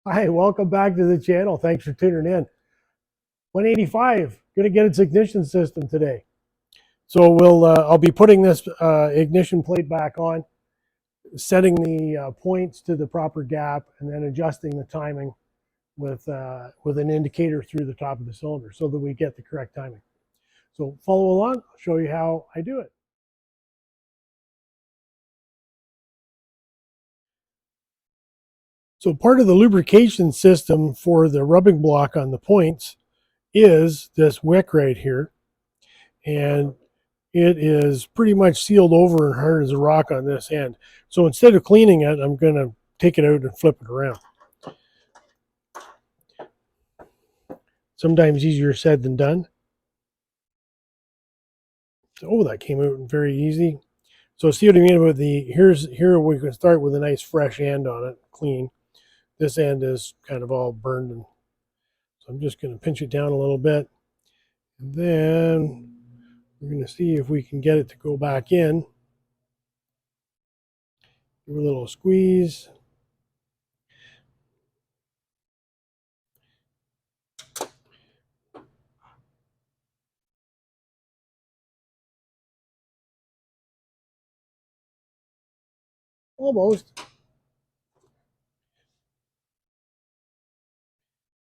Hi, welcome back to the channel. Thanks for tuning in. 185, going to get its ignition system today. So I'll be putting this ignition plate back on, setting the points to the proper gap, and then adjusting the timing with an indicator through the top of the cylinder so that we get the correct timing. So follow along. I'll show you how I do it. So part of the lubrication system for the rubbing block on the points is this wick right here. And it is pretty much sealed over and hard as a rock on this end. So instead of cleaning it, I'm going to take it out and flip it around. Sometimes easier said than done. Oh, that came out very easy. So see what I mean about here we can start with a nice fresh end on it, clean. This end is kind of all burned, and so I'm just going to pinch it down a little bit. And then we're going to see if we can get it to go back in. Give it a little squeeze. Almost.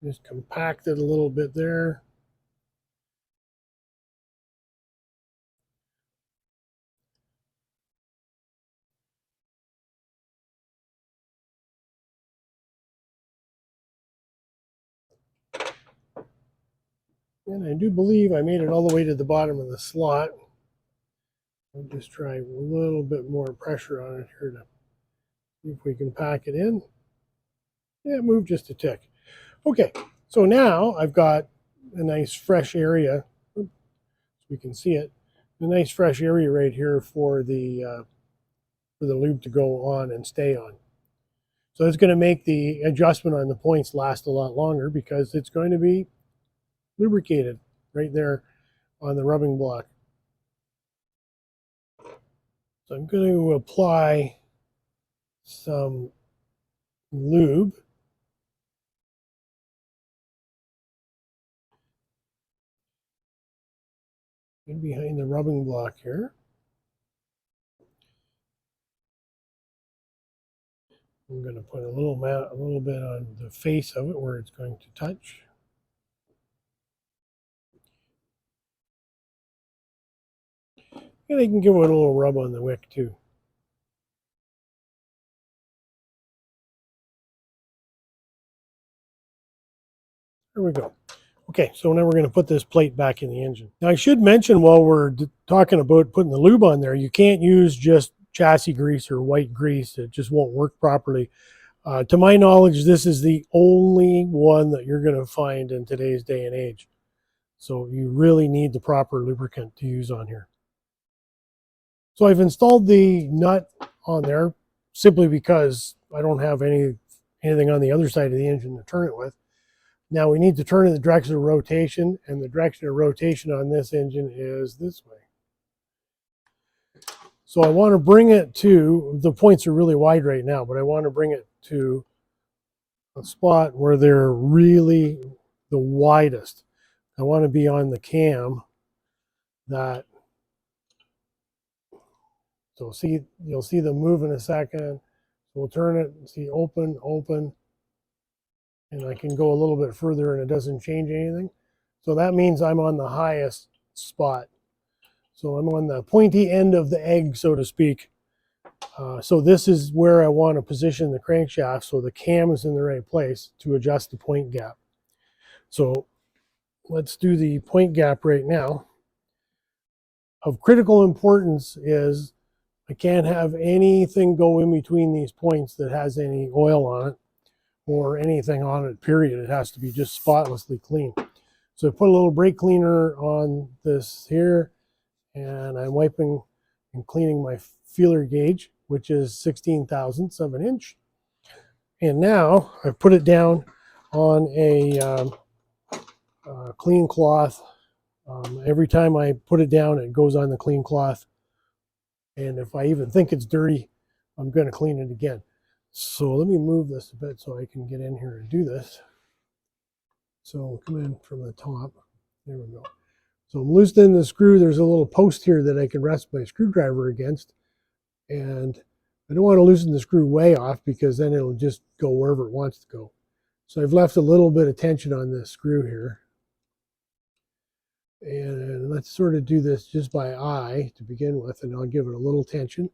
Just compact it a little bit there. And I do believe I made it all the way to the bottom of the slot. I'll just try a little bit more pressure on it here to see if we can pack it in. Yeah, it moved just a tick. Okay, so now I've got a nice fresh area. So we can see it. A nice fresh area right here for the lube to go on and stay on. So it's going to make the adjustment on the points last a lot longer because it's going to be lubricated right there on the rubbing block. So I'm going to apply some lube. In behind the rubbing block here. I'm going to put a little bit on the face of it where it's going to touch. And I can give it a little rub on the wick too. There we go. Okay, so now we're going to put this plate back in the engine. Now I should mention while we're talking about putting the lube on there, you can't use just chassis grease or white grease. It just won't work properly. To my knowledge, this is the only one that you're going to find in today's day and age. So you really need the proper lubricant to use on here. So I've installed the nut on there simply because I don't have anything on the other side of the engine to turn it with. Now we need to turn in the direction of rotation, and the direction of rotation on this engine is this way. So I want to bring it to, the points are really wide right now, but I want to bring it to a spot where they're really the widest. I want to be on the cam that, so see, you'll see them move in a second. We'll turn it, see open, open, and I can go a little bit further and it doesn't change anything. So that means I'm on the highest spot. So I'm on the pointy end of the egg, so to speak. So this is where I want to position the crankshaft so the cam is in the right place to adjust the point gap. So let's do the point gap right now. Of critical importance is I can't have anything go in between these points that has any oil on it or anything on it, period. It has to be just spotlessly clean. So I put a little brake cleaner on this here, and I'm wiping and cleaning my feeler gauge, which is 16 thousandths of an inch. And now I've put it down on a clean cloth. Every time I put it down, it goes on the clean cloth. And if I even think it's dirty, I'm going to clean it again. So let me move this a bit so I can get in here and do this. So we'll come in from the top. There we go. So I'm loosening the screw. There's a little post here that I can rest my screwdriver against. And I don't want to loosen the screw way off because then it'll just go wherever it wants to go. So I've left a little bit of tension on this screw here. And let's sort of do this just by eye to begin with, and I'll give it a little tension.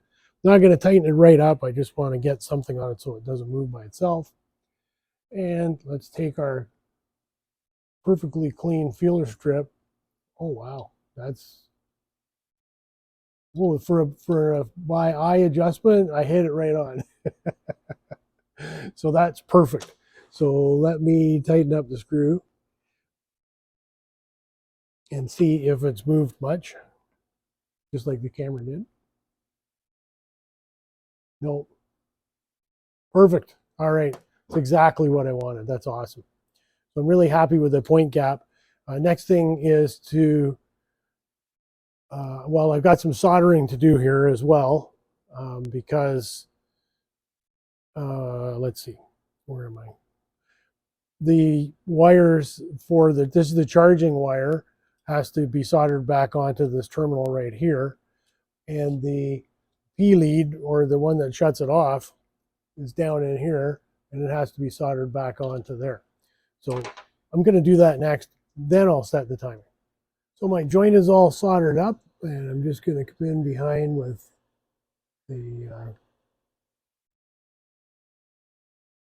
I'm not going to tighten it right up. I just want to get something on it so it doesn't move by itself. And let's take our perfectly clean feeler strip. Oh, wow. That's, well, for a by eye adjustment, I hit it right on. So that's perfect. So let me tighten up the screw and see if it's moved much, just like the camera did. No. Perfect. All right. That's exactly what I wanted. That's awesome. So I'm really happy with the point gap. Next thing is to, well, I've got some soldering to do here as well, because, let's see, where am I? The wires for this is the charging wire, has to be soldered back onto this terminal right here. And the P lead, or the one that shuts it off, is down in here, and it has to be soldered back onto there. So I'm going to do that next, then I'll set the timer. So my joint is all soldered up, and I'm just going to come in behind with the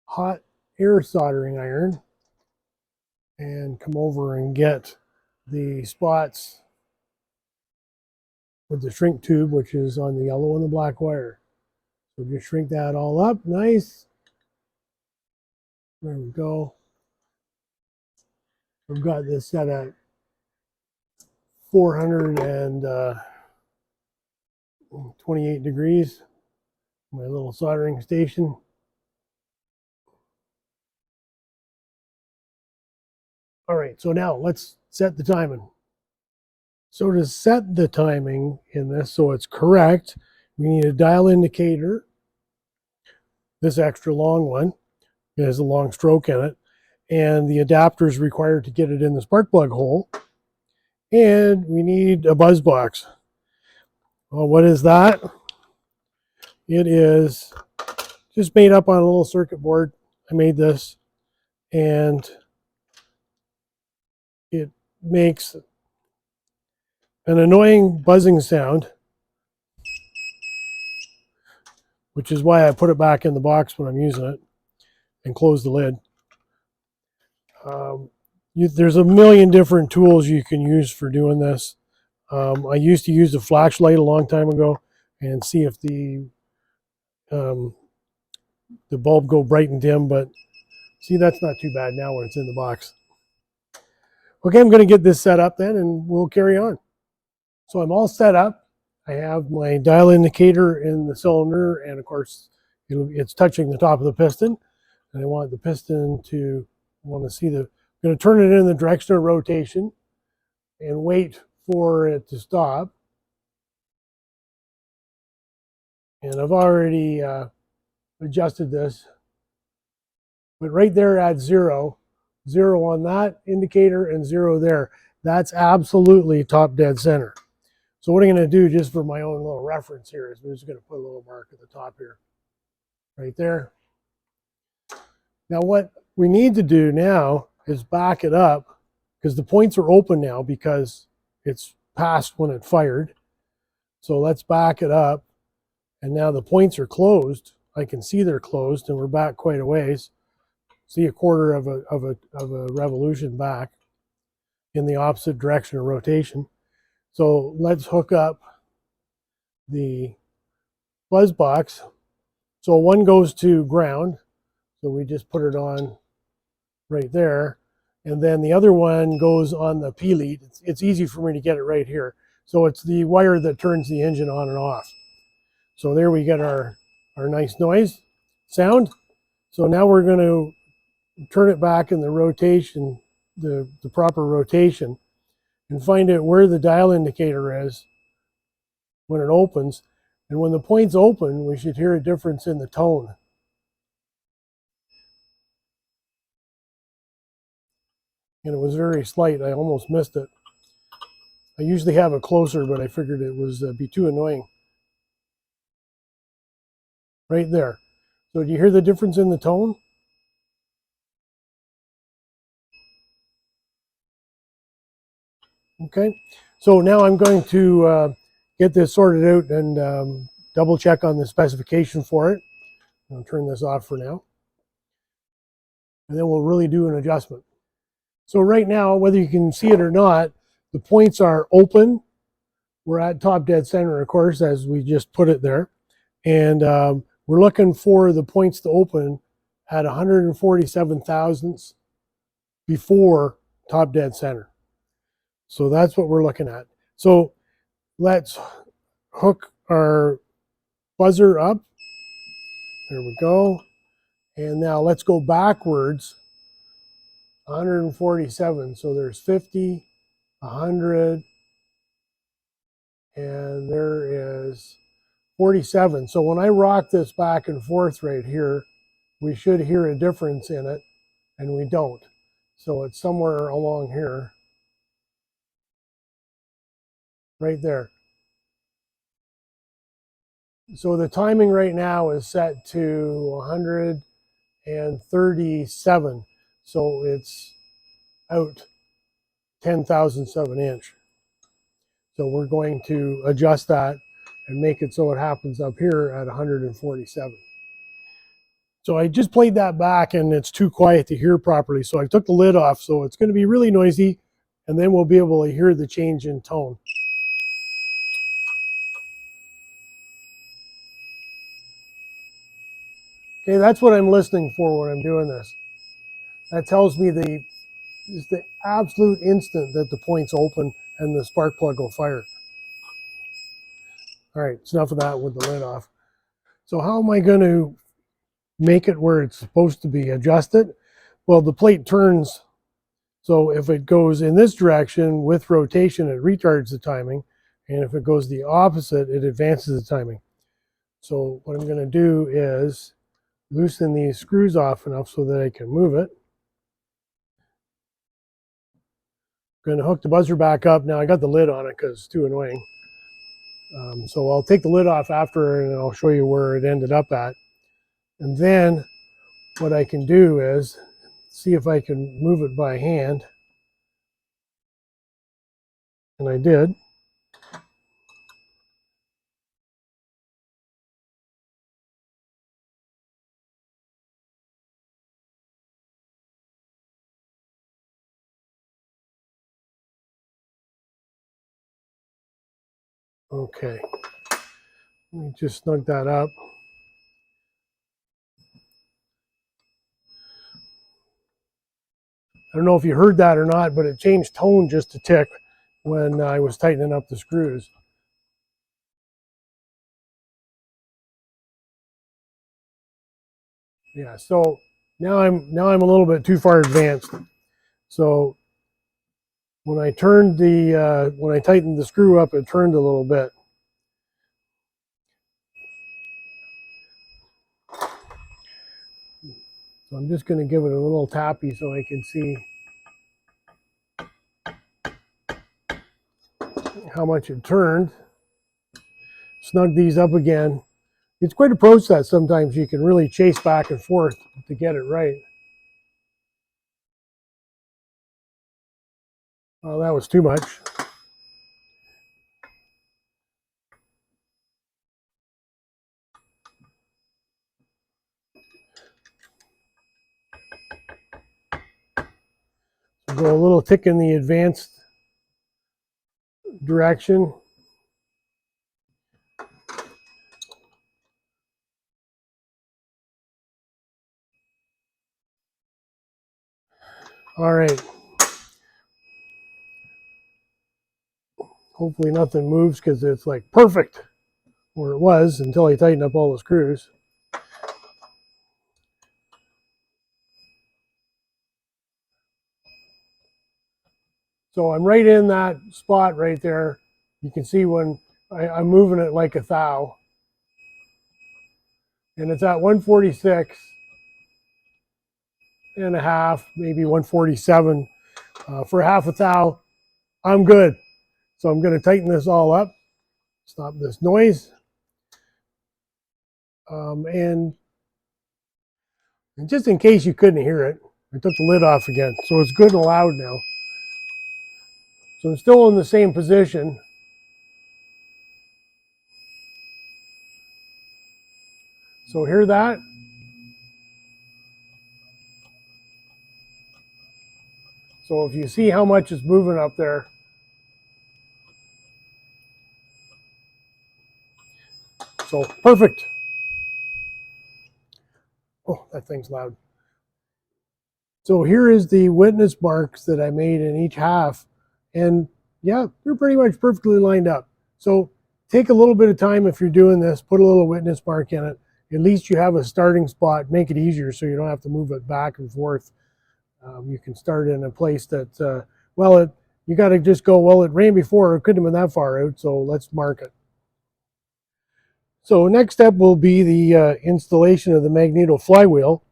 hot air soldering iron and come over and get the spots with the shrink tube, which is on the yellow and the black wire. So just shrink that all up, nice. There we go. I've got this set at 428 degrees, my little soldering station. All right, so now let's set the timing. So to set the timing in this so it's correct, we need a dial indicator, this extra long one. It has a long stroke in it, and the adapter is required to get it in the spark plug hole. And we need a buzz box. Well, what is that? It is just made up on a little circuit board. I made this, and it makes an annoying buzzing sound, which is why I put it back in the box when I'm using it and close the lid. There's a million different tools you can use for doing this. I used to use a flashlight a long time ago and see if the bulb go bright and dim, but see, that's not too bad now when it's in the box. Okay, I'm going to get this set up then, and we'll carry on. So I'm all set up. I have my dial indicator in the cylinder, and of course, it's touching the top of the piston. And I want the piston to, I'm going to turn it in the direction of rotation and wait for it to stop. And I've already adjusted this, but right there at 0 on that indicator and 0 there, that's absolutely top dead center. So what I'm going to do, just for my own little reference here, is we're just going to put a little mark at the top here, right there. Now what we need to do now is back it up, because the points are open now because it's past when it fired. So let's back it up, and now the points are closed. I can see they're closed, and we're back quite a ways. See, a quarter of a revolution back in the opposite direction of rotation. So let's hook up the buzz box. So one goes to ground, so we just put it on right there, and then the other one goes on the P lead. It's easy for me to get it right here. So it's the wire that turns the engine on and off. So there we get our nice noise sound. So now we're going to turn it back in the rotation, the proper rotation, and find out where the dial indicator is when it opens. And when the points open, we should hear a difference in the tone. and it was very slight. I almost missed it. I usually have it closer, but I figured it was be too annoying. Right there. So do you hear the difference in the tone? Okay. So now I'm going to get this sorted out and double check on the specification for it. I'll turn this off for now. And then we'll really do an adjustment. So right now, whether you can see it or not, the points are open. We're at top dead center, of course, as we just put it there. And we're looking for the points to open at 147 thousandths before top dead center. So that's what we're looking at. So let's hook our buzzer up. There we go. And now let's go backwards. 147. So there's 50, 100, and there is 47. So when I rock this back and forth right here, we should hear a difference in it, and we don't. So it's somewhere along here, right there. So the timing right now is set to 137. So it's out 10 thousandths of an inch. So we're going to adjust that and make it so it happens up here at 147. So I just played that back and it's too quiet to hear properly. So I took the lid off, so it's going to be really noisy, and then we'll be able to hear the change in tone. Okay, that's what I'm listening for when I'm doing this. That tells me the absolute instant that the point's open and the spark plug will fire. All right, it's enough of that with the lid off. So how am I going to make it where it's supposed to be? Adjust it? Well, the plate turns, so if it goes in this direction with rotation, it retards the timing, and if it goes the opposite, it advances the timing. So what I'm going to do is loosen these screws off enough so that I can move it. I'm going to hook the buzzer back up. Now I got the lid on it because it's too annoying. So I'll take the lid off after and I'll show you where it ended up at. And then what I can do is see if I can move it by hand. And I did. Okay. Let me just snug that up. I don't know if you heard that or not, but it changed tone just a tick when I was tightening up the screws. Yeah, so now I'm a little bit too far advanced. So when I turned when I tightened the screw up, it turned a little bit. So I'm just going to give it a little tappy so I can see how much it turned. Snug these up again. It's quite a process sometimes. You can really chase back and forth to get it right. Oh, that was too much. So go a little tick in the advanced direction. All right. Hopefully nothing moves because it's like perfect where it was until I tighten up all the screws. So I'm right in that spot right there. You can see when I'm moving it like a thou. And it's at 146 and a half, maybe 147. for half a thou, I'm good. So I'm going to tighten this all up, stop this noise, and just in case you couldn't hear it, I took the lid off again, so it's good and loud now. So I'm still in the same position. So hear that? So if you see how much is moving up there, so perfect. Oh, that thing's loud. So here is the witness marks that I made in each half. And yeah, they're pretty much perfectly lined up. So take a little bit of time if you're doing this, put a little witness mark in it. At least you have a starting spot, make it easier so you don't have to move it back and forth. You can start in a place that, you got to just go, well, it rained before, it couldn't have been that far out, so let's mark it. So next step will be the installation of the magneto flywheel.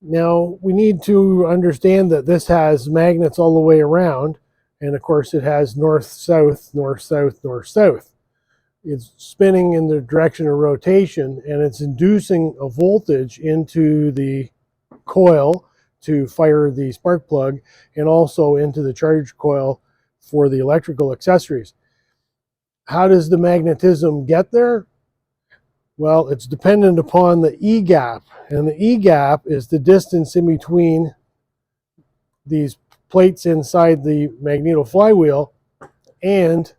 Now we need to understand that this has magnets all the way around, and of course it has north-south, north-south, north-south. It's spinning in the direction of rotation, and it's inducing a voltage into the coil to fire the spark plug, and also into the charge coil for the electrical accessories. How does the magnetism get there? Well, it's dependent upon the E gap, and the E gap is the distance in between these plates inside the magneto flywheel and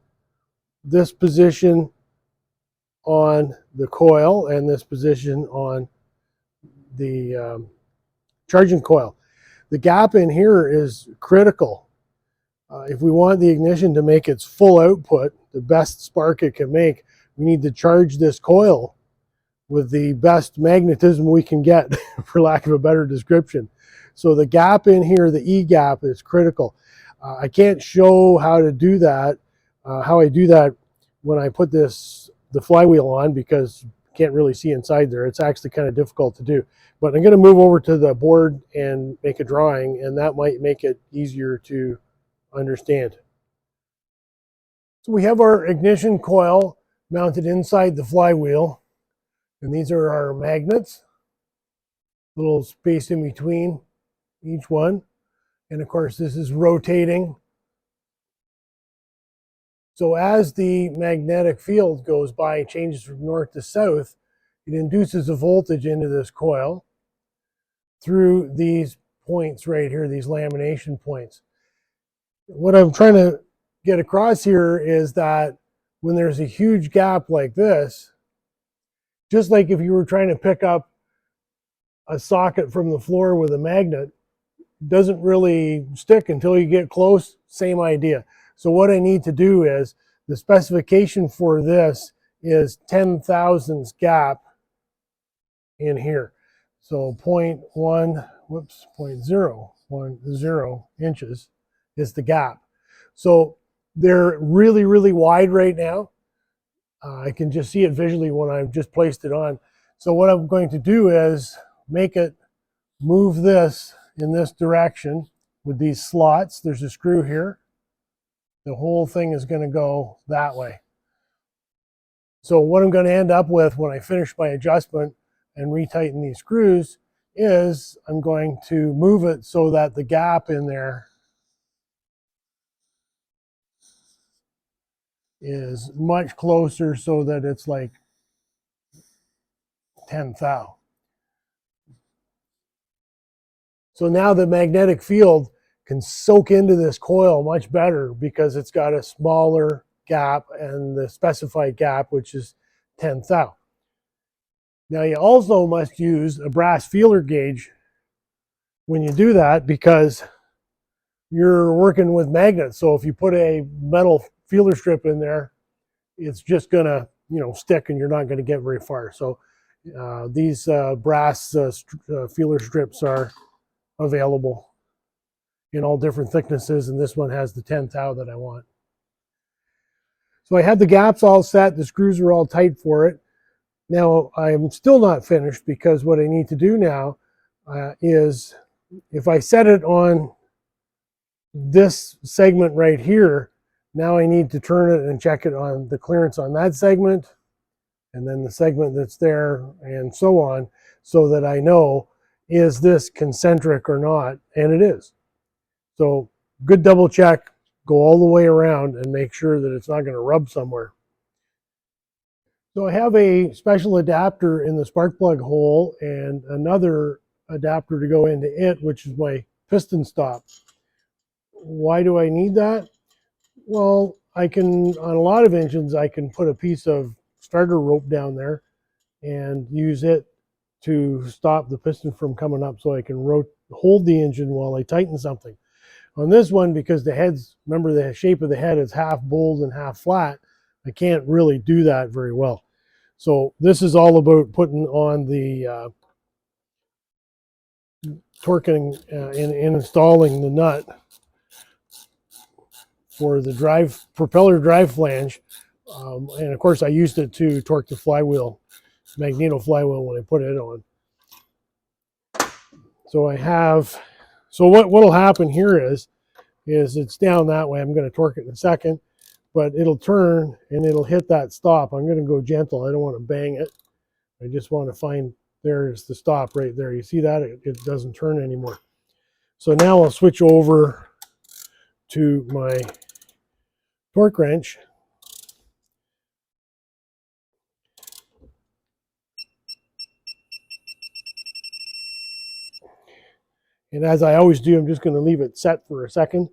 this position on the coil and this position on the charging coil. The gap in here is critical. If we want the ignition to make its full output, the best spark it can make, we need to charge this coil with the best magnetism we can get, for lack of a better description. So the gap in here, the E gap, is critical. I can't show how to do that, how I do that when I put the flywheel on, because you can't really see inside there. It's actually kind of difficult to do. But I'm going to move over to the board and make a drawing, and that might make it easier to understand. So we have our ignition coil mounted inside the flywheel, and these are our magnets, little space in between each one. And of course this is rotating. So as the magnetic field goes by, changes from north to south, it induces a voltage into this coil through these points right here, these lamination points. What I'm trying to get across here is that when there's a huge gap like this, just like if you were trying to pick up a socket from the floor with a magnet, it doesn't really stick until you get close. Same idea. So what I need to do is, the specification for this is 10 thousandths gap in here. So 0.010 inches is the gap. So they're really, really wide right now. I can just see it visually when I've just placed it on. So what I'm going to do is make it move this in this direction with these slots. There's a screw here. The whole thing is going to go that way. So what I'm going to end up with when I finish my adjustment and retighten these screws is I'm going to move it so that the gap in there is much closer, so that it's like 10 thou. So now the magnetic field can soak into this coil much better because it's got a smaller gap and the specified gap, which is 10 thou. Now you also must use a brass feeler gauge when you do that, because you're working with magnets. So if you put a metal feeler strip in there, it's just gonna, stick, and you're not gonna get very far. So these brass feeler strips are available in all different thicknesses, and this one has the 10 thou that I want. So I have the gaps all set, the screws are all tight for it. Now I'm still not finished, because what I need to do now is, if I set it on this segment right here, now I need to turn it and check it on the clearance on that segment, and then the segment that's there, and so on, so that I know, is this concentric or not? And it is. So good double check, go all the way around and make sure that it's not going to rub somewhere. So I have a special adapter in the spark plug hole and another adapter to go into it, which is my piston stop. Why do I need that? Well, I can, on a lot of engines, I can put a piece of starter rope down there and use it to stop the piston from coming up, so I can hold the engine while I tighten something. On this one, because the head's, remember the shape of the head is half bowled and half flat, I can't really do that very well. So this is all about putting on the torquing and installing the nut for the propeller drive flange. And of course I used it to torque the flywheel, magneto flywheel, when I put it on. So what will happen here is it's down that way. I'm going to torque it in a second, but it'll turn and it'll hit that stop. I'm going to go gentle. I don't want to bang it. I just want to find, there's the stop right there. You see that? It doesn't turn anymore. So now I'll switch over to my torque wrench. And as I always do, I'm just going to leave it set for a second.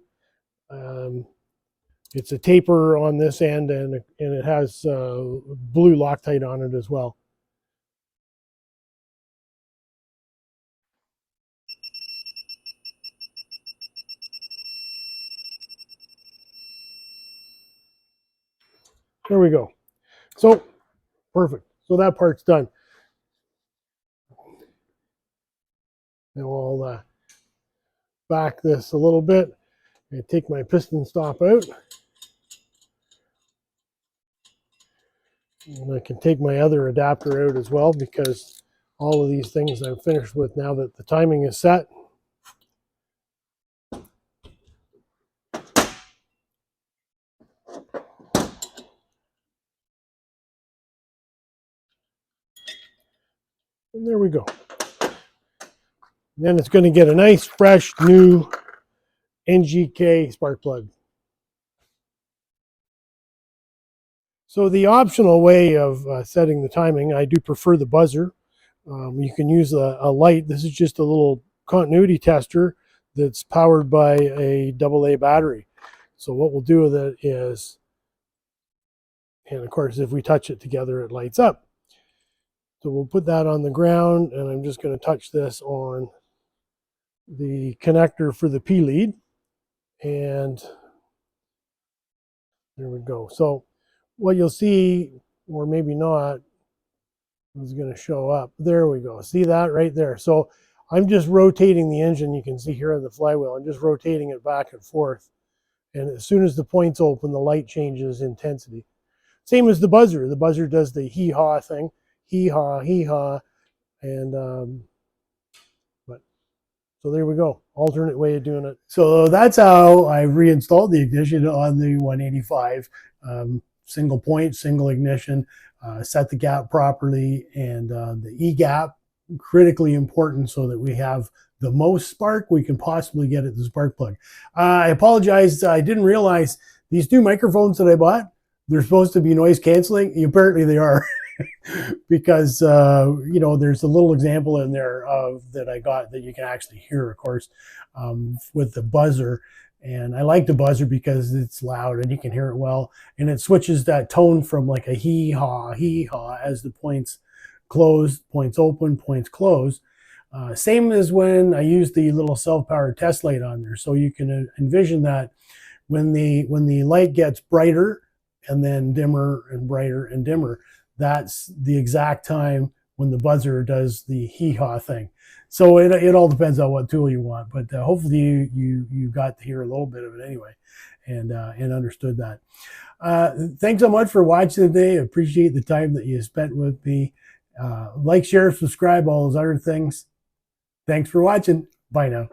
It's a taper on this end, and it has blue Loctite on it as well. There we go. So perfect. So that part's done. Now I'll back this a little bit and take my piston stop out. And I can take my other adapter out as well, because all of these things I'm finished with now that the timing is set. And there we go. And then it's going to get a nice, fresh, new NGK spark plug. So the optional way of setting the timing, I do prefer the buzzer. You can use a light. This is just a little continuity tester that's powered by a AA battery. So what we'll do with it is, and of course if we touch it together it lights up. So we'll put that on the ground, and I'm just going to touch this on the connector for the P lead, and there we go. So what you'll see, or maybe not, is going to show up. There we go. See that right there? So I'm just rotating the engine. You can see here on the flywheel, I'm just rotating it back and forth. And as soon as the point's open, the light changes intensity. Same as the buzzer. The buzzer does the hee-haw thing. Hee-haw, hee-haw. And so there we go. Alternate way of doing it. So that's how I reinstalled the ignition on the 185. Single point, single ignition, set the gap properly, and the E-gap, critically important so that we have the most spark we can possibly get at the spark plug. I apologize, I didn't realize these new microphones that I bought, they're supposed to be noise canceling. Apparently they are. Because you know, there's a little example in there that I got that you can actually hear, of course, with the buzzer. And I like the buzzer because it's loud and you can hear it well, and it switches that tone from like a hee-haw, hee-haw as the points close, points open, points close. Same as when I use the little self-powered test light on there. So you can envision that when the light gets brighter and then dimmer and brighter and dimmer, that's the exact time when the buzzer does the hee-haw thing. So it all depends on what tool you want, but hopefully you got to hear a little bit of it anyway, and understood that. Thanks so much for watching today. I appreciate the time that you spent with me. Like, share, subscribe, all those other things. Thanks for watching. Bye now.